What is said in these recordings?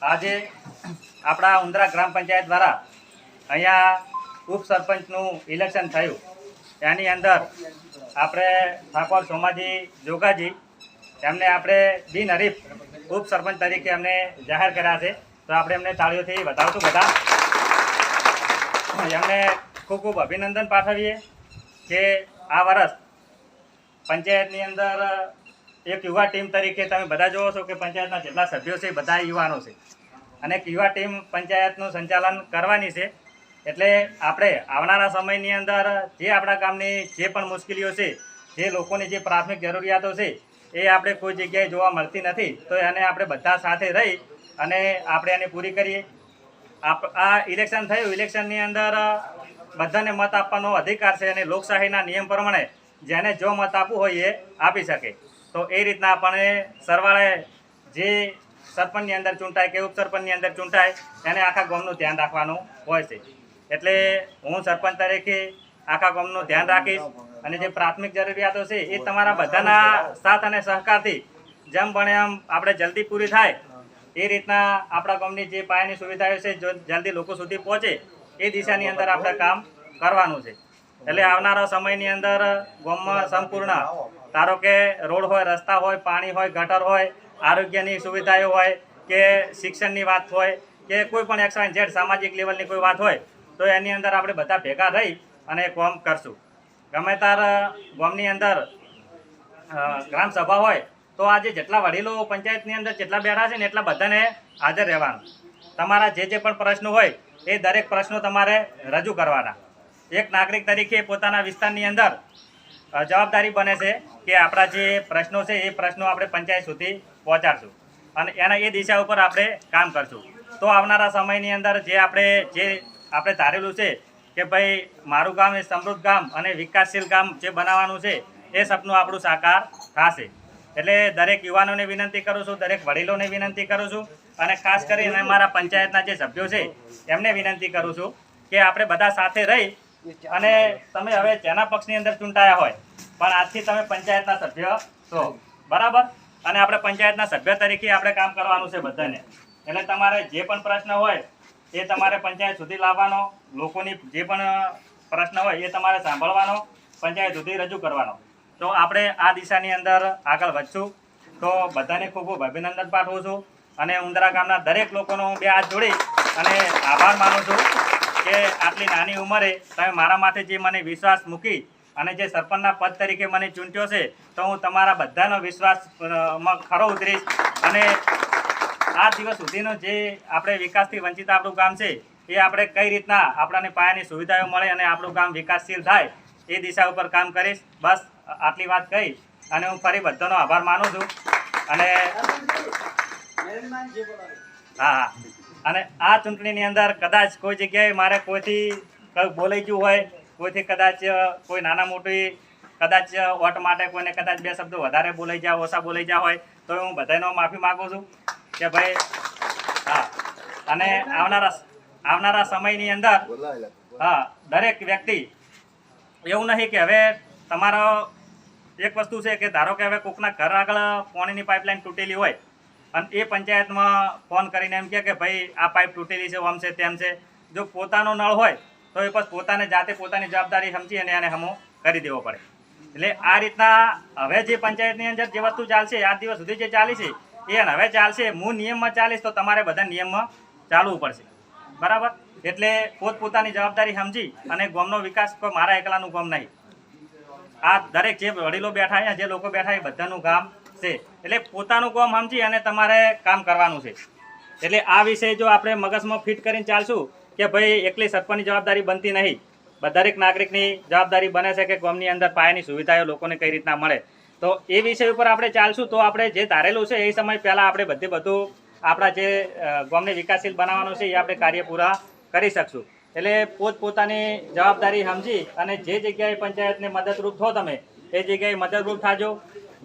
આજે આપણા ઉંદરા ગ્રામ પંચાયત દ્વારા અહીંયા ઉપસરપંચનું ઇલેક્શન થયું. એની અંદર આપણે ઠાકોર સોમાજી જોગાજી એમને આપણે બિનહરીફ ઉપસરપંચ તરીકે એમને જાહેર કર્યા છે. તો આપણે એમને તાળીઓથી વધાવશું બધા. એમને ખૂબ ખૂબ અભિનંદન પાઠવીએ કે આ વર્ષ પંચાયતની અંદર એક યુવા ટીમ તરીકે તમે બધા જોવો છો કે પંચાયતના જેટલા સભ્યો છે બધા યુવાનો છે અને એક યુવા ટીમ પંચાયતનું સંચાલન કરવાની છે. એટલે આપણે આવનારા સમયની અંદર જે આપણા ગામની જે પણ મુશ્કેલીઓ છે, જે લોકોની જે પ્રાથમિક જરૂરિયાતો છે એ આપણે કોઈ જગ્યાએ જોવા મળતી નથી. તો એને આપણે બધા સાથે રહી અને આપણે એને પૂરી કરીએ. આ ઇલેક્શન થયું, ઇલેક્શનની અંદર બધાને મત આપવાનો અધિકાર છે અને લોકશાહીના નિયમ પ્રમાણે જેને જો મત આપવું હોય એ આપી શકે. તો એ રીતના આપણે સરવાળે જે સરપંચની અંદર ચૂંટાય કે ઉપસરપંચની અંદર ચૂંટાય એને આખા ગામનું ધ્યાન રાખવાનું હોય છે. એટલે હું સરપંચ તરીકે આખા ગામનું ધ્યાન રાખીશ અને જે પ્રાથમિક જરૂરિયાતો છે એ તમારા બધાના સાથ અને સહકારથી જેમ બને એમ આપણે જલ્દી પૂરી થાય એ રીતના આપણા ગામની જે પાયાની સુવિધાઓ છે જો જલ્દી લોકો સુધી પહોંચે એ દિશાની અંદર આપણે કામ કરવાનું છે. એટલે આવનારા સમયની અંદર ગામમાં સંપૂર્ણ ધારો કે રોડ હોય, રસ્તા હોય, પાણી હોય, ગટર હોય, આરોગ્યની સુવિધાઓ હોય કે શિક્ષણની વાત હોય કે કોઈ પણ XYZ સામાજિક લેવલની કોઈ વાત હોય તો એની અંદર આપણે બધા ભેગા રહી અને કામ કરશું. ગમે તાર ગામની અંદર ગ્રામ સભા હોય તો આજે જેટલા વડીલો પંચાયતની અંદર જેટલા બેઠા છે ને એટલા બધાને હાજર રહેવાનું. તમારા જે પણ પ્રશ્નો હોય એ દરેક પ્રશ્નો તમારે રજૂ કરવાના. એક નાગરિક તરીકે પોતાના વિસ્તારની અંદર જવાબદારી બને છે કે આપણા જે પ્રશ્નો છે એ પ્રશ્નો આપણે પંચાયત સુધી પહોંચાડશું અને એના એ દિશા ઉપર આપણે કામ કરશું. તો આવનારા સમયની અંદર જે આપણે ધારેલું છે કે ભાઈ મારું ગામ એ સમૃદ્ધ ગામ અને વિકાસશીલ ગામ જે બનાવવાનું છે એ સપનું આપણું સાકાર થશે. એટલે દરેક યુવાનોને વિનંતી કરું છું, દરેક વડીલોને વિનંતી કરું છું અને ખાસ કરીને મારા પંચાયતના જે સભ્યો છે એમને વિનંતી કરું છું કે આપણે બધા સાથે રહી અને તમે હવે જેના પક્ષની અંદર ચૂંટાયા હોય પણ આજથી તમે પંચાયતના સભ્ય છો, બરાબર? અને આપણે પંચાયતના સભ્ય તરીકે આપણે કામ કરવાનું છે બધાને. એટલે તમારે જે પણ પ્રશ્ન હોય એ તમારે પંચાયત સુધી લાવવાનો, લોકોની જે પણ પ્રશ્ન હોય એ તમારે સાંભળવાનો, પંચાયત સુધી રજૂ કરવાનો. તો આપણે આ દિશાની અંદર આગળ વધશું. તો બધાને ખૂબ ખૂબ અભિનંદન પાઠવું છું અને ઉંદરા ગામના દરેક લોકોનો હું બે હાથ જોડી અને આભાર માનું છું કે આટલી નાની ઉંમરે તમે મારા માથે જે મને વિશ્વાસ મૂકી અને જે સરપંચના પદ તરીકે મને ચૂંટ્યો છે તો હું તમારા બધાનો વિશ્વાસમાં ખરો ઉતરીશ અને આ દિવસ સુધીનો જે આપણે વિકાસથી વંચિત આપણું ગામ છે એ આપણે કઈ રીતના આપણાને પાયાની સુવિધાઓ મળે અને આપણું ગામ વિકાસશીલ થાય એ દિશા ઉપર કામ કરીશ. બસ આટલી વાત કહી અને હું ફરી બધાનો આભાર માનું છું. અને હા, અને આ ચૂંટણીની અંદર કદાચ કોઈ જગ્યાએ મારે કોઈથી કંઈ બોલાઈ ગયું હોય, કોઈથી કદાચ કોઈ નાના મોટી કદાચ વોટ માટે કોઈને કદાચ બે શબ્દો વધારે બોલાઈ જાય, ઓછા બોલાઈ જાય હોય તો હું બધાનો માફી માગું છું કે ભાઈ હા. અને આવનારા સમયની અંદર હા દરેક વ્યક્તિ એવું નહીં કે હવે તમારો એક વસ્તુ છે કે ધારો કે હવે કોકના ઘર આગળ પાણીની પાઇપલાઇન તૂટેલી હોય અને એ પંચાયતમાં ફોન કરીને એમ કે ભાઈ આ પાઇપ તૂટેલી છે, આમ છે તેમ છે. જો પોતાનો નળ હોય તો એ પછી પોતાને જાતે પોતાની જવાબદારી સમજી અને એને હમો કરી દેવો પડે. એટલે આ રીતના હવે જે પંચાયતની અંદર જે વસ્તુ ચાલશે આજ દિવસ સુધી જે ચાલી છે એ હવે ચાલશે. હું નિયમમાં ચાલીશ તો તમારે બધા નિયમમાં ચાલવું પડશે, બરાબર? એટલે પોતપોતાની જવાબદારી સમજી અને ગામનો વિકાસ કોઈ મારા એકલાનું કામ નહીં. આ દરેક જે વડીલો બેઠા છે, જે લોકો બેઠા એ બધાનું કામ છે. એટલે પોતાનું કામ સમજી અને તમારે કામ કરવાનું છે. એટલે આ વિષય જો આપણે મગજમાં ફિટ કરીને ચાલશું કે ભાઈ એકલી સરપંચની જવાબદારી બનતી નહીં, દરેક નાગરિકની જવાબદારી બને છે કે ગામની અંદર પાયાની સુવિધાઓ લોકોને કઈ રીતના મળે. તો એ વિષય ઉપર આપણે ચાલશું તો આપણે જે ધારેલું છે એ સમય પહેલાં આપણે બધું આપણા જે ગામને વિકાસશીલ બનાવવાનું છે એ આપણે કાર્ય પૂરા કરી શકશું. એટલે પોતપોતાની જવાબદારી સમજી અને જે જગ્યાએ પંચાયતને મદદરૂપ થો તમે એ જગ્યાએ મદદરૂપ થાજો.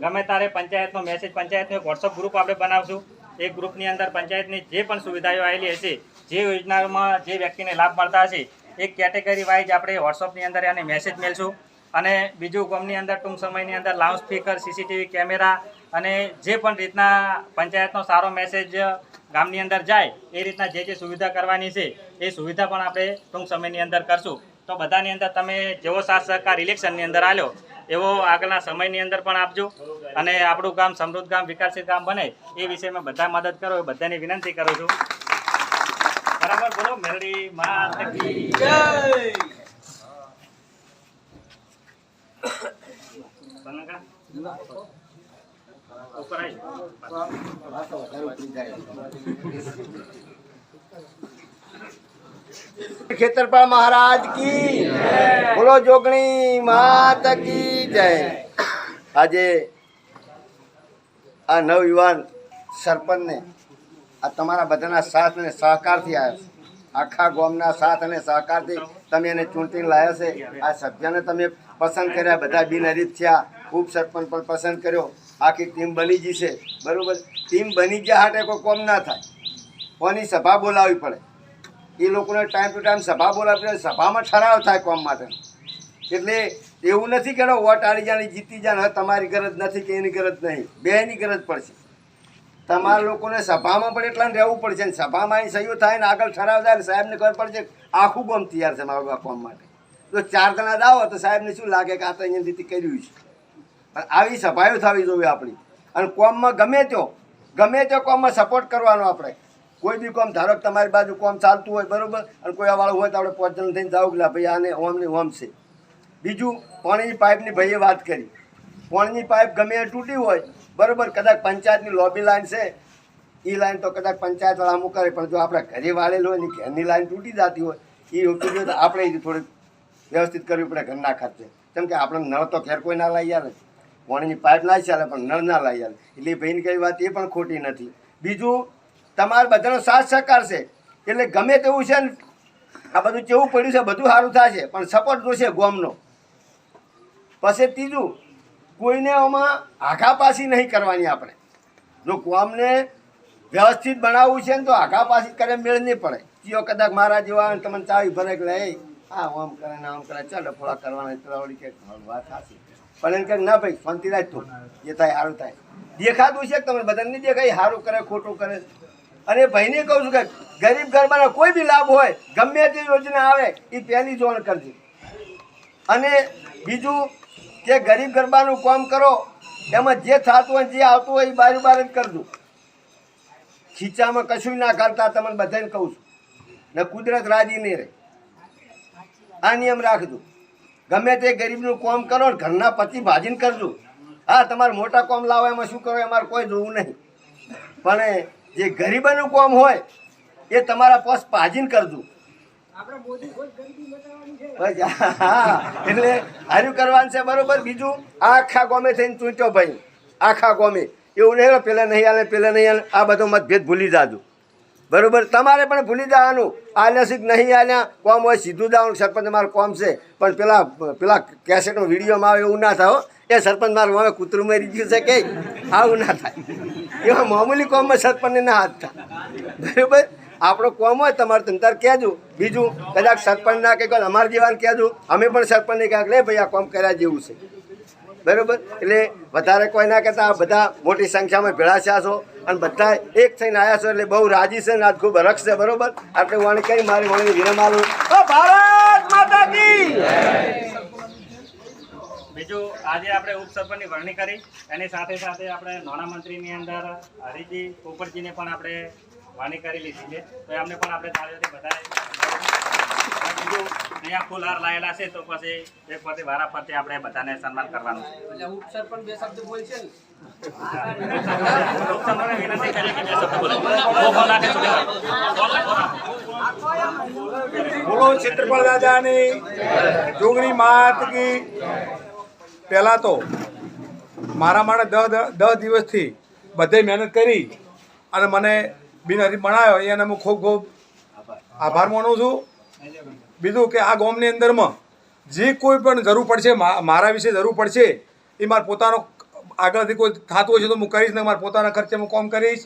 ગમે તારે પંચાયતનો મેસેજ, પંચાયતનો એક વોટ્સઅપ ગ્રુપ આપણે બનાવશું. એ ગ્રુપની અંદર પંચાયતની જે પણ સુવિધાઓ આવેલી હશે, જે યોજનામાં જે વ્યક્તિને લાભ મળતા હશે એક કેટેગરી વાઇઝ આપણે વોટ્સઅપની અંદર એને મેસેજ મેળશું. અને બીજું ગામની અંદર ટૂંક સમયની અંદર લાઉડ સ્પીકર, CCTV કેમેરા અને જે પણ રીતના પંચાયતનો સારો મેસેજ ગામની અંદર જાય એ રીતના જે સુવિધા કરવાની છે એ સુવિધા પણ આપણે ટૂંક સમયની અંદર કરશું. તો બધાની અંદર તમે જેવો સાથ સહકાર ઇલેક્શનની અંદર આલ્યો એવો આગળના સમયની અંદર પણ આપજો અને આપણું ગામ સમૃદ્ધ ગામ વિકસિત ગામ બને એ વિષયમાં બધા મદદ કરો એ બધાની વિનંતી કરું છું. બરાબર, બોલો મેલડી માત કી જય. ખેતરપાળ મહારાજ કી બોલો, જોગણી માત કી જય. આજે આ નવયુવાન સરપંચને આ તમારા બધાના સાથ અને સહકારથી આવ્યા છે. આખા ગામના સાથ અને સહકારથી તમે એને ચૂંટીને લાવ્યા છે. આ સભ્યને તમે પસંદ કર્યા, બધા બિનહરીફ થયા, ઉપસરપંચ પણ પસંદ કર્યો, આખી ટીમ બની ગઈ છે. બરાબર, ટીમ બની ગયા હાટે કોઈ કોમ ના થાય, કોની સભા બોલાવવી પડે, એ લોકોને ટાઈમ ટુ ટાઈમ સભા બોલાવવી પડે, સભામાં ઠરાવ થાય કોમ માટે. એટલે એવું નથી કે વોટ આડી જાણી જીતી જાય, હવે તમારી ગરજ નથી કે એની ગરજ નહીં, બેની ગરજ પડશે. તમારા લોકોને સભામાં પણ એટલા રહેવું પડશે ને સભામાં અહીં સહયોગ થાય ને આગળ ઠરાવ થાય ને સાહેબને ખબર પડશે આખું ગામ તૈયાર છે મારું આ કામ માટે. તો 4 જણા જ આવો તો સાહેબને શું લાગે કે આ તો અહીંયા રીતે કર્યું છે. પણ આવી સભાઓ થવી જોઈએ આપણી. અને કોમમાં ગમે તે કોમમાં સપોર્ટ કરવાનો આપણે. કોઈ બી કોમ ધારો કે તમારી બાજુ કોમ ચાલતું હોય બરાબર, અને કોઈ વાળું હોય તો આપણે 5 જણ થઈને જાવ કે ભાઈ આને ઓમ ને ઓમ છે. બીજું પાણીની પાઇપની ભાઈએ વાત કરી, પાણીની પાઇપ ગમે એ તૂટી હોય બરાબર, કદાચ પંચાયતની લોબી લાઈન છે એ લાઈન તો કદાચ પંચાયતવાળા અમુક કરે, પણ જો આપણે ઘરે વાળેલું હોય ને ઘરની લાઈન તૂટી જતી હોય એ તૂટી તો આપણે થોડીક વ્યવસ્થિત કરવી પડે ઘરના ખર્ચે. કેમ કે આપણે નળ તો ઘેર કોઈ ના લાવી આવે, પાણીની પાઇપ ના ચાલે પણ નળ ના લાવી આવે. એટલે ભાઈની કઈ વાત એ પણ ખોટી નથી. બીજું તમારા બધાનો સાથ સહકાર છે એટલે ગમે તેવું છે ને આ બધું કેવું પડ્યું છે બધું સારું થશે, પણ સપોર્ટ જોશે ગામનો. પછી ત્રીજું, કોઈને આમાં આઘાપાછી નહીં કરવાની. આપણે જો ગામને વ્યવસ્થિત બનાવવું છે ને તો આઘાપાછી કરે મેળ નહીં પડે. ચિયો કદાચ મારા જેવા તમને ચાવી ભરે કે લે આ આમ કરે ને આમ કરે, ચાલો થોડા કરવાના પેલાવડી કે વાત સાચી, પણ એમ કે ના ભાઈ શાંતિ રાખ, તું જે થાય સારું થાય. દેખાતું છે તમને બધાને નહીં દેખાય સારું કરે ખોટું કરે. અને ભાઈને કહું છું કે ગરીબ ગરબાનો કોઈ બી લાભ હોય ગમે તે યોજના આવે એ પહેલી જોણ કરજો. અને બીજું કે ગરીબ ગરબાનું કામ કરો, એમાં જે થતું હોય જે આવતું હોય એ બાર જ કરજો. ખીચામાં કશું ના કરતા તમને બધાને કહું છું. ને કુદરત રાજી નહીં રહે, આ નિયમ રાખજો. ગમે તે ગરીબનું કામ કરો ને ઘરના પતિ ભાજીને કરજો. હા, તમારે મોટા કામ લાવો એમાં શું કરો અમારે કોઈ જોવું નહીં, પણ જે ગરીબોનું કામ હોય એ તમારા પોસ ભાજીને કરજો. હા, એટલે હાર્યું કરવાનું છે બરોબર. બીજું આખા ગામે થઈને ચૂંટ્યો ભાઈ, આખા ગામે એવું નહીં પેલા નહીં હાલે પેલા નહીં હાલે, આ બધો મતભેદ ભૂલી જાજો બરોબર. તમારે પણ ભૂલી જવાનું આલ્યા શીખ નહીં આલ્યા કોમ હોય સીધું જવાનું સરપંચ મારું કોમ છે, પણ પેલા કેસેટનો વિડીયોમાં આવે એવું ના થાય. એ સરપંચ મારું હવે કૂતરું મરી ગયું છે કે આવું ના થાય. એવા મામૂલી કોમમાં સરપંચને ના હાથ થાય બરાબર. આપણો કોમ હોય તમારે તંતર કહેજો. બીજું કદાચ સરપંચ ના કે અમારે જેવાને કહેજો, અમે પણ સરપંચને ક્યાંક લે ભાઈ આ કોમ કર્યા જેવું છે બરાબર. એટલે વધારે કોઈ ના કહેતા આ બધા મોટી સંખ્યામાં ભેળા છો અને બધા એક થઈને આવ્યા છો એટલે બહુ રાજી છે ને આજ ખૂબ હરખ છે બરોબર. આપણે વાણી કરી મારી વાણી વિરામ આલું. ભારત માતા કી. બીજું આજે આપણે ઉપસરપંચની વરણી કરી, એની સાથે સાથે આપણે નાણાં મંત્રીની અંદર હરિજી પોપટજીને પણ આપણે વરણી કરી લીધી છે, તો એમને પણ આપણે તાળીઓથી બધાએ. બીજું અહીંયા ફૂલહાર લાયેલા છે તો પછી એક પછી વારા ફરતી આપણે બધાને સન્માન કરવાનું છે. ઉપસરપંચ 2 શબ્દ બોલશે ને, ઉપસરપંચને વિનંતી કરીએ કે 2 શબ્દ બોલે. બોલો ક્ષેત્રપાળ દાદાની જોગણી માત કી. પહેલાં તો મારા માટે 10 દિવસથી બધે મહેનત કરી અને મને બિનહરીફ બનાવ્યો એને હું ખૂબ ખૂબ આભાર માનું છું. બીજું કે આ ગામની અંદરમાં જે કોઈ પણ જરૂર પડશે મારા વિશે જરૂર પડશે એ મારા પોતાનો આગળથી કોઈ થતું હશે તો હું કરીશ ને મારા પોતાના ખર્ચે હું કામ કરીશ.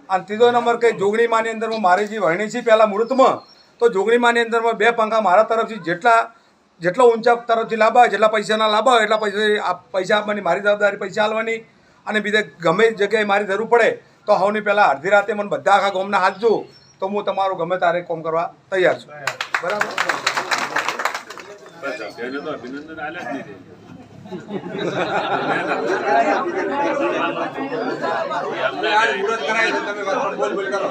અને ત્રીજો નંબર કે જોગણીમાની અંદરમાં મારી જે વરણી છે પહેલાં મુહૂર્તમાં તો જોગણીમાની અંદરમાં 2 પંખા મારા તરફથી જેટલા ઊંચા તરફથી લાભ આવે જેટલા પૈસાના લાભ આવે એટલા પૈસા આપવાની મારી જવાબદારી પૈસા આપવાની. અને બીજે ગમે જગ્યાએ મારી જરૂર પડે તો સૌની પહેલાં અડધી રાતે મને બધા આખા ગામના હાથ જો તો હું તમારું ગમે તારે કામ કરવા તૈયાર છું બરાબર અભિનંદન આલે જ નહીં આ મુહૂર્ત કરાય છે તમે બોલ બોલ કરો